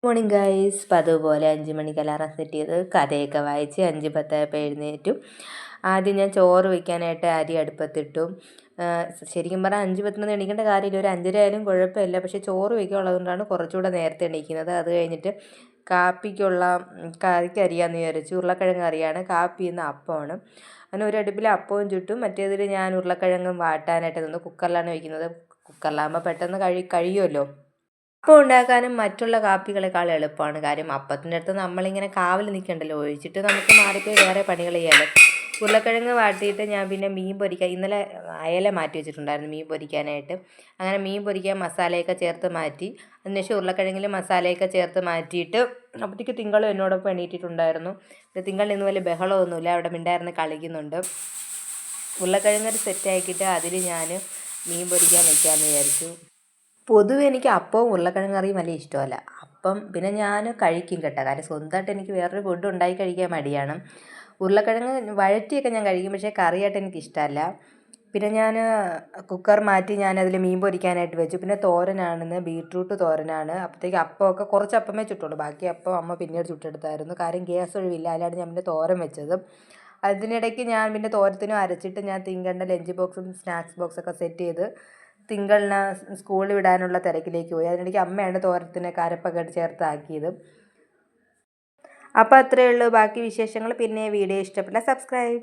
Morning guys. അപ്പം അതുപോലെ 5 മണിക്ക് അലാറം സെറ്റ് ചെയ്ത് കഥയൊക്കെ വായിച്ച് 5:10 എഴുന്നേറ്റു. ആദ്യം ഞാൻ ചോറ് വയ്ക്കാനായിട്ട് അരി അടുപ്പത്തിട്ടു. ശരിക്കും പറഞ്ഞാൽ 5:10 എണീക്കേണ്ട കാര്യമില്ല, ഒരു 5:30 ആയാലും കുഴപ്പമില്ല. പക്ഷേ ചോറ് വയ്ക്കാനുള്ളതുകൊണ്ടാണ് കുറച്ചുകൂടെ നേരത്തെ എണീക്കുന്നത്. അത് കഴിഞ്ഞിട്ട് കാപ്പിക്കുള്ള കറിക്ക് അരിയാന്ന് വിചാരിച്ചു. ഉരുളക്കിഴങ്ങ് കറിയാണ്, കാപ്പി ഇന്ന് അപ്പമാണ്. അങ്ങനെ ഒരു അടുപ്പിൽ അപ്പവും ചുട്ടും, മറ്റേതിൽ ഞാൻ ഉരുളക്കിഴങ്ങും വാട്ടാനായിട്ട് നിന്ന്. കുക്കറിലാണ് വയ്ക്കുന്നത്. കുക്കറിലാകുമ്പോൾ പെട്ടെന്ന് കഴിയുമല്ലോ. അപ്പം ഉണ്ടാക്കാനും മറ്റുള്ള കാപ്പികളെക്കാൾ എളുപ്പമാണ്. കാര്യം അപ്പത്തിൻ്റെ അടുത്ത് നമ്മളിങ്ങനെ കാവൽ നിൽക്കണ്ടല്ലോ, ഒഴിച്ചിട്ട് നമുക്ക് മാറിപ്പോയി വേറെ പണികൾ ചെയ്യാമല്ലോ. ഉരുളക്കിഴങ്ങ് വാട്ടിയിട്ട് ഞാൻ പിന്നെ മീൻ പൊരിക്കാൻ, ഇന്നലെ അയല മാറ്റി വെച്ചിട്ടുണ്ടായിരുന്നു മീൻ പൊരിക്കാനായിട്ട്. അങ്ങനെ മീൻ പൊരിക്കാൻ മസാലയൊക്കെ ചേർത്ത് മാറ്റി. അതിനുശേഷം ഉരുളക്കിഴങ്ങിൽ മസാലയൊക്കെ ചേർത്ത് മാറ്റിയിട്ട് അപ്പോഴത്തേക്ക് തിങ്കളും എന്നോടൊപ്പം എണീറ്റിട്ടുണ്ടായിരുന്നു. തിങ്കളിന് വലിയ ബഹളമൊന്നുമില്ല, അവിടെ മിണ്ടായിരുന്ന് കളിക്കുന്നുണ്ട്. ഉരുളക്കിഴങ്ങ് സെറ്റാക്കിയിട്ട് അതിൽ ഞാൻ മീൻ പൊരിക്കാൻ വയ്ക്കാമെന്ന് വിചാരിച്ചു. പൊതുവെ എനിക്ക് അപ്പവും ഉരുളക്കിഴങ്ങ് കറിയും വലിയ ഇഷ്ടമല്ല. അപ്പം പിന്നെ ഞാൻ കഴിക്കും കേട്ടോ, കാര്യം സ്വന്തമായിട്ട് എനിക്ക് വേറൊരു ഫുഡ് ഉണ്ടാക്കി കഴിക്കാൻ മടിയാണ്. ഉരുളക്കിഴങ്ങ് വഴറ്റിയൊക്കെ ഞാൻ കഴിക്കും, പക്ഷേ കറിയായിട്ട് എനിക്കിഷ്ടമല്ല. പിന്നെ ഞാൻ കുക്കർ മാറ്റി ഞാനതിൽ മീൻ പൊരിക്കാനായിട്ട് വെച്ചു. പിന്നെ തോരനാണെന്ന്, ബീട്രൂട്ട് തോരനാണ്. അപ്പോഴത്തേക്ക് അപ്പമൊക്കെ കുറച്ച് അപ്പമേ ചുട്ടുള്ളൂ, ബാക്കി അപ്പം അമ്മ പിന്നീട് ചുട്ടെടുത്തായിരുന്നു. കാര്യം ഗ്യാസ് ഒഴിവില്ല, അതിലാണ് ഞാൻ പിന്നെ തോരൻ വെച്ചത്. അതിനിടയ്ക്ക് ഞാൻ പിന്നെ തോരത്തിനും അരച്ചിട്ട് ഞാൻ തിങ്കണ്ട ലഞ്ച് ബോക്സും സ്നാക്സ് ബോക്സൊക്കെ സെറ്റ് ചെയ്ത് തിങ്കളിന് സ്കൂളിൽ വിടാനുള്ള തിരക്കിലേക്ക് പോയി. അതിനിടയ്ക്ക് അമ്മയാണ് തോരത്തിന് കരപ്പൊക്കെ ചേർത്താക്കിയത്. അപ്പോൾ അത്രയേ ഉള്ളൂ. ബാക്കി വിശേഷങ്ങൾ പിന്നെ വീഡിയോ ഇഷ്ടപ്പെട്ടാൽ സബ്സ്ക്രൈബ്.